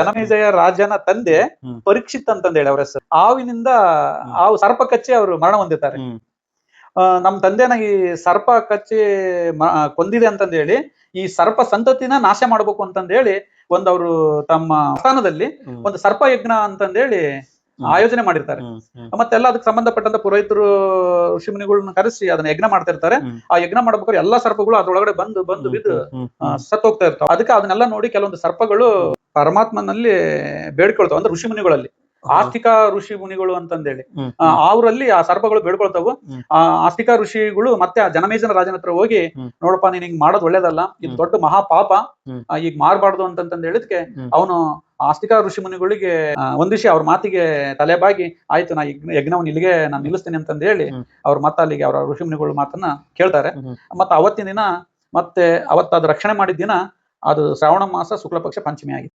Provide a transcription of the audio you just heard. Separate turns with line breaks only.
ಜನಮೇಜಯ ರಾಜನ ತಂದೆ ಪರೀಕ್ಷಿತ್ ಅಂತಂದೇಳಿ ಅವ್ರ ಹೆಸರು. ಹಾವಿನಿಂದ ಹಾವು ಸರ್ಪ ಕಚ್ಚಿ ಅವರು ಮರಣ ಹೊಂದಿದ್ದಾರೆ. ನಮ್ ತಂದೆನ ಈ ಸರ್ಪ ಕಚ್ಚಿ ಕೊಂದಿದೆ ಅಂತಂದೇಳಿ ಈ ಸರ್ಪ ಸಂತತಿನ ನಾಶ ಮಾಡ್ಬೇಕು ಅಂತಂದೇಳಿ ಅವರು ತಮ್ಮ ಸ್ಥಾನದಲ್ಲಿ ಒಂದು ಸರ್ಪ ಯಜ್ಞ ಅಂತಂದೇಳಿ ಆಯೋಜನೆ ಮಾಡಿರ್ತಾರೆ. ಮತ್ತೆಲ್ಲ ಅದಕ್ಕೆ ಸಂಬಂಧಪಟ್ಟಂತ ಪುರೋಹಿತರು ಋಷಿಮುನಿಗಳನ್ನ ಕರೆಸಿ ಅದನ್ನ ಯಜ್ಞ ಮಾಡ್ತಿರ್ತಾರೆ. ಆ ಯಜ್ಞ ಮಾಡ್ಬೇಕಾದ್ರೆ ಎಲ್ಲಾ ಸರ್ಪಗಳು ಅದ್ರೊಳಗಡೆ ಬಂದು ಬಿದ್ದು ಸತ್ ಹೋಗ್ತಾ ಇರ್ತಾವ. ಅದಕ್ಕೆ ಅದನ್ನೆಲ್ಲ ನೋಡಿ ಕೆಲವೊಂದು ಸರ್ಪಗಳು ಪರಮಾತ್ಮನಲ್ಲಿ ಬೇಡ್ಕೊಳ್ತಾವ, ಅಂದ್ರೆ ಋಷಿಮುನಿಗಳಲ್ಲಿ ಆಸ್ತಿಕ ಋಷಿ ಮುನಿಗಳು ಅಂತಂದೇಳಿ ಅವರಲ್ಲಿ ಆ ಸರ್ಪಗಳು ಬೇಡ್ಕೊಳ್ತಾವು. ಆಸ್ತಿಕ ಋಷಿಗಳು ಮತ್ತೆ ಆ ಜನಮೇಜನ ರಾಜನ ಹತ್ರ ಹೋಗಿ, ನೋಡಪ್ಪ ನೀನ್ ಹಿಂಗ್ ಮಾಡೋದು ಒಳ್ಳೇದಲ್ಲ, ಇದು ದೊಡ್ಡ ಮಹಾಪಾಪ, ಈಗ ಮಾಡ್ಬಾರ್ದು ಅಂತಂದ್ ಹೇಳಿದ್ಕೆ ಅವನು ಆಸ್ತಿಕ ಋಷಿ ಮುನಿಗಳಿಗೆ ಒಂದಿಸಿ ಅವ್ರ ಮಾತಿಗೆ ತಲೆಬಾಗಿ, ಆಯ್ತು ನಾ ಯಜ್ಞವನ್ನು ಇಲ್ಲಿಗೆ ನಾನು ನಿಲ್ಲಿಸ್ತೀನಿ ಅಂತಂದ್ ಹೇಳಿ ಅವ್ರ ಅಲ್ಲಿಗೆ ಅವರ ಋಷಿ ಮುನಿಗಳು ಮಾತನ್ನ ಕೇಳ್ತಾರೆ. ಮತ್ತೆ ಅವತ್ತಿನ ದಿನ ಮತ್ತೆ ಅವತ್ತು ಅದು ರಕ್ಷಣೆ ಮಾಡಿದ ದಿನ ಅದು ಶ್ರಾವಣ ಮಾಸ ಶುಕ್ಲ ಪಕ್ಷ ಪಂಚಮಿ ಆಗಿದೆ.